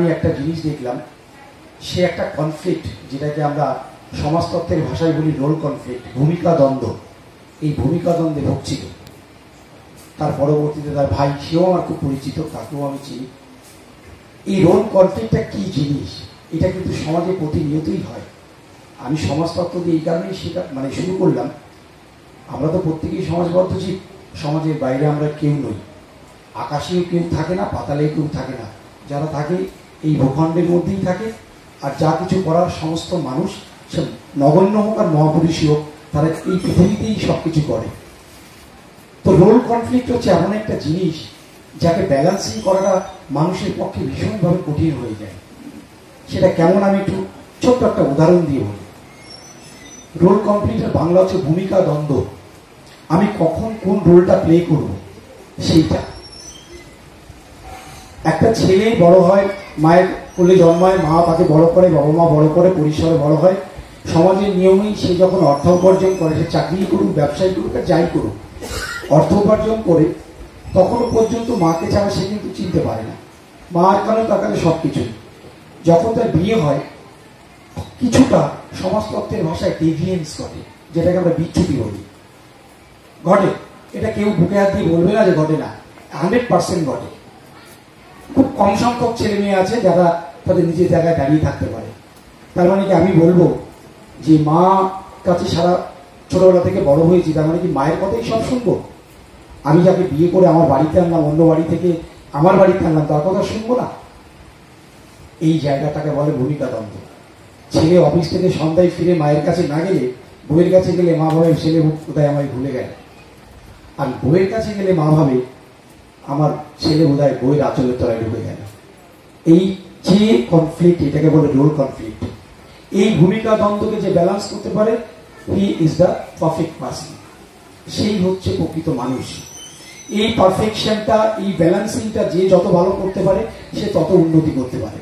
আমি একটা জিনিস দেখলাম, সে একটা কনফ্লিক্ট, যেটাকে আমরা সমাজতত্ত্বের ভাষায় বলি রোল কনফ্লিক্ট, ভূমিকা দ্বন্দ্ব। এই ভূমিকা দ্বন্দ্বে ভুগছিল। তার পরবর্তীতে তার ভাই, সেও আমার খুব পরিচিত, তাকেও আমি চিনি। এই রোল কনফ্লিক্টটা কি জিনিস, এটা কিন্তু সমাজে প্রতিনিয়তই হয়। আমি সমাজতত্ত্ব দিয়ে এই কারণেই সেটা শুরু করলাম। আমরা তো প্রত্যেকেই সমাজবদ্ধ জীব, সমাজের বাইরে আমরা কেউ নই। আকাশেও কেউ থাকে না, পাতালেও কেউ থাকে না। যারা থাকে এই ভূখণ্ডের মধ্যেই থাকে। আর যা কিছু করার সমস্ত মানুষ, সে নগণ্য হোক আর মহাপুরুষই হোক, তারা এই পৃথিবীতেই সব কিছু করে। তো রোল কনফ্লিক্ট হচ্ছে এমন একটা জিনিস যাকে ব্যালেন্সিং করাটা মানুষের পক্ষে ভীষণভাবে কঠিন হয়ে যায়। সেটা কেমন, আমি একটু ছোট্ট একটা উদাহরণ দিয়ে বলি। রোল কনফ্লিক্টের বাংলা হচ্ছে ভূমিকা দ্বন্দ্ব। আমি কখন কোন রোলটা প্লে করব, সেইটা। একটা ছেলে বড় হয়, মায়ের কোলে জন্মায়, মা তাকে বড় করে, বাবা মা বড় করে, পরিসরে বড় হয়। সমাজের নিয়মেই সে যখন অর্থ উপার্জন করে, সে চাকরি করুক, ব্যবসায় করুক আর যাই করুক, অর্থ উপার্জন করে তখনও পর্যন্ত মাকে ছাড়া সে কিন্তু চিনতে পারে না। মার কারণে তার কাছে সব কিছুই। যখন তার বিয়ে হয়, কিছুটা সমাজতত্ত্বের ভাষায় ডেভিয়েন্স ঘটে, যেটাকে আমরা বিচ্যুতি বলি। ঘটে, এটা কেউ বুকে হাত দিয়ে বলবে না যে ঘটে না, 100% ঘটে। খুব কম সংখ্যক ছেলে মেয়ে আছে যারা তাদের নিজের জায়গায় দাঁড়িয়ে থাকতে পারে। তার মানে কি আমি বলবো যে মা কাছে সারা ছোটবেলা থেকে বড় হয়েছি, তার মানে কি মায়ের কথাই সব শুনবো? আমি যাকে বিয়ে করে আমার বাড়িতে আনলাম, অন্য বাড়ি থেকে আমার বাড়িতে আনলাম, তার কথা শুনবো না? এই জায়গাটাকে বলে ভূমিকা দ্বন্দ্ব। ছেলে অফিস থেকে সন্ধ্যায় ফিরে মায়ের কাছে না গেলে, বউয়ের কাছে গেলে মা ভাবে ছেলে কোথায় আমায় ভুলে গেল। আর বউয়ের কাছে গেলে মা ভাবে আমার ছেলে বোধহয় বইয়ের আঁচলের তলায় ঢুকে গেল। এই যে কনফ্লিক্ট, এটাকে বলে রোল কনফ্লিক্ট। এই ভূমিকা দ্বন্দ্বকে যে ব্যালেন্স করতে পারে, he is the perfect person. সেই হচ্ছে প্রকৃত মানুষ। এই পারফেকশনটা, এই ব্যালেন্সিংটা যে যত ভালো করতে পারে, সে তত উন্নতি করতে পারে।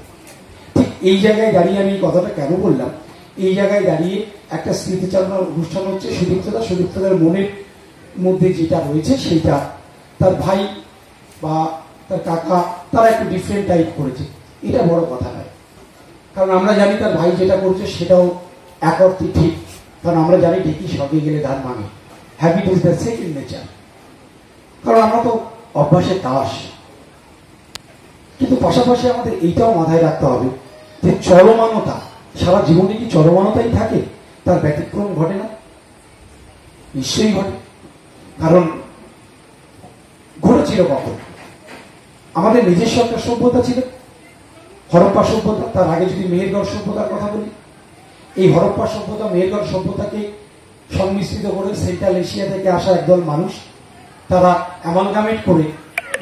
ঠিক এই জায়গায় দাঁড়িয়ে আমি এই কথাটা কেন বললাম, এই জায়গায় দাঁড়িয়ে একটা স্মৃতিচারণার অনুষ্ঠান হচ্ছে। সুদীপ্তদার মনের মধ্যে যেটা রয়েছে সেইটা তার ভাই বা তার কাকা তারা একটু ডিফারেন্ট টাইপ করেছে। এটা বড় কথা নয়, কারণ আমরা জানি তার ভাই যেটা করছে সেটাও এক অর্থে ঠিক। কারণ আমরা জানি ঢেকি স্বর্গে গেলে ধান ভাঙে, habit is the second nature. কারণ আমরা তো অভ্যাসের দাস। কিন্তু পাশাপাশি আমাদের এইটাও মাথায় রাখতে হবে যে চলমানতা, সারা জীবনে কি চলমানতাই থাকে? তার ব্যতিক্রম ঘটে না? নিশ্চয়ই ঘটে। কারণ ঘটেছিল কখন? আমাদের নিজস্ব একটা সভ্যতা ছিল, হরপ্পা সভ্যতা। তার আগে যদি মেহেরগড় সভ্যতার কথা বলি, এই হরপ্পা সভ্যতা, মেহেরগড় সভ্যতাকে সংমিশ্রিত করে সেন্ট্রাল এশিয়া থেকে আসা একদল মানুষ, তারা অ্যামালগামেট করে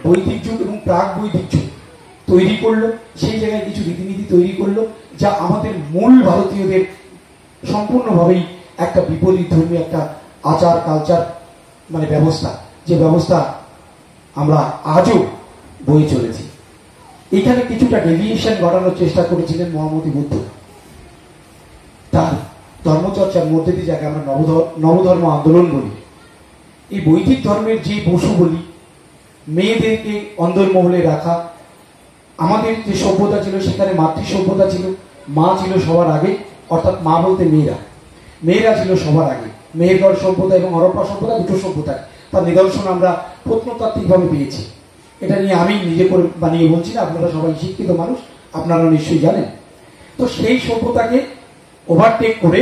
বৈদিক যুগ এবং প্রাক বৈদিক যুগ তৈরি করলো। সেই জায়গায় কিছু রীতিনীতি তৈরি করলো যা আমাদের মূল ভারতীয়দের সম্পূর্ণভাবেই একটা বিপরীত ধর্মী একটা আচার কালচার ব্যবস্থা, যে ব্যবস্থা আমরা আজও বয়ে চলেছি। এখানে কিছুটা ডেভিয়েশন ঘটানোর চেষ্টা করেছিলেন মহামতি বুদ্ধ। তার ধর্মচর্চার মধ্যে দিয়ে, যাকে আমরা নবধর্ম আন্দোলন বলি, এই বৈদিক ধর্মের যে বসু বলি, মেয়েদেরকে অন্দরমহলে রাখা, আমাদের যে সভ্যতা ছিল সেখানে মাতৃ সভ্যতা ছিল, মা ছিল সবার আগে, অর্থাৎ মা বলতে মেয়েরা ছিল সবার আগে। মেহেরগড় সভ্যতা এবং হরপ্পা সভ্যতা, দুটো সভ্যতায় তার নিদর্শন আমরা প্রত্নতাত্ত্বিকভাবে পেয়েছি। এটা নিয়ে আমি নিজে করে বানিয়ে বলছি না, আপনারা সবাই শিক্ষিত মানুষ, আপনারা নিশ্চয়ই জানেন। তো সেই সভ্যতাকে ওভারটেক করে,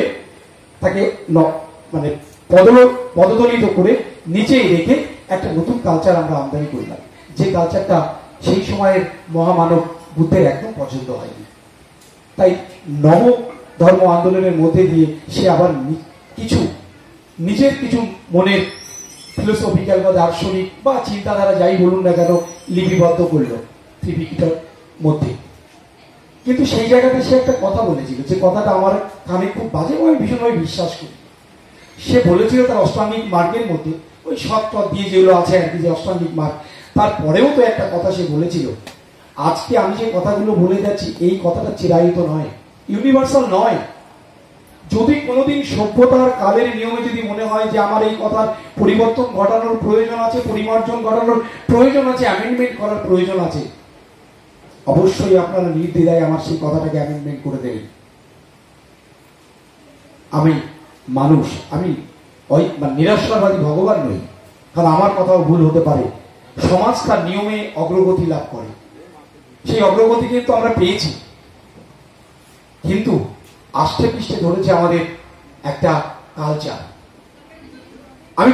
তাকে পদদলিত করে নিচেই রেখে একটা নতুন কালচার আমরা আমদানি করলাম, যে কালচারটা সেই সময়ের মহামানব বুদ্ধের একদম পছন্দ হয়নি। তাই নব ধর্ম আন্দোলনের মধ্যে দিয়ে সে আবার নিজের কিছু মনের ফিলোসফিক্যাল বা দার্শনিক বা চিন্তাধারা যাই বলুন না কেন লিপিবদ্ধ করলো ত্রিপিটকের মধ্যে। কিন্তু সেই জায়গাতে সে একটা কথা বলেছিল, যে কথাটা আমার কানে খুব বাজে, আমি ভীষণভাবে বিশ্বাস করি। সে বলেছিল তার অষ্টাঙ্গিক মার্গের মধ্যে, ওই সৎ পথ দিয়ে যেগুলো আছে আর কি, যে অষ্টাঙ্গিক মার্গ, তারপরেও তো একটা কথা সে বলেছিল। আজকে আমি যে কথাগুলো বলে যাচ্ছি, এই কথাটা চিরায়িত নয়, ইউনিভার্সাল নয়। যদি কোনোদিন সভ্যতার কালের নিয়মে যদি মনে হয় যে আমার এই কথার পরিবর্তন ঘটানোর প্রয়োজন আছে, পরিমার্জন ঘটানোর প্রয়োজন আছে, অ্যামেন্ডমেন্ট করার প্রয়োজন আছে, অবশ্যই আপনারা নির্দ্বিধায় আমার সেই কথাটাকে অ্যামেন্ডমেন্ট করে দেবেন। আমি মানুষ, আমি ওই নিরাশ্রয়বাদী ভগবান নই, কারণ আমার কথাও ভুল হতে পারে। সমাজ তার নিয়মে অগ্রগতি লাভ করে, সেই অগ্রগতি কিন্তু আমরা পেয়েছি, কিন্তু আষ্টে পৃষ্ঠে ধরেছে আমাদের একটা কালচার। আমি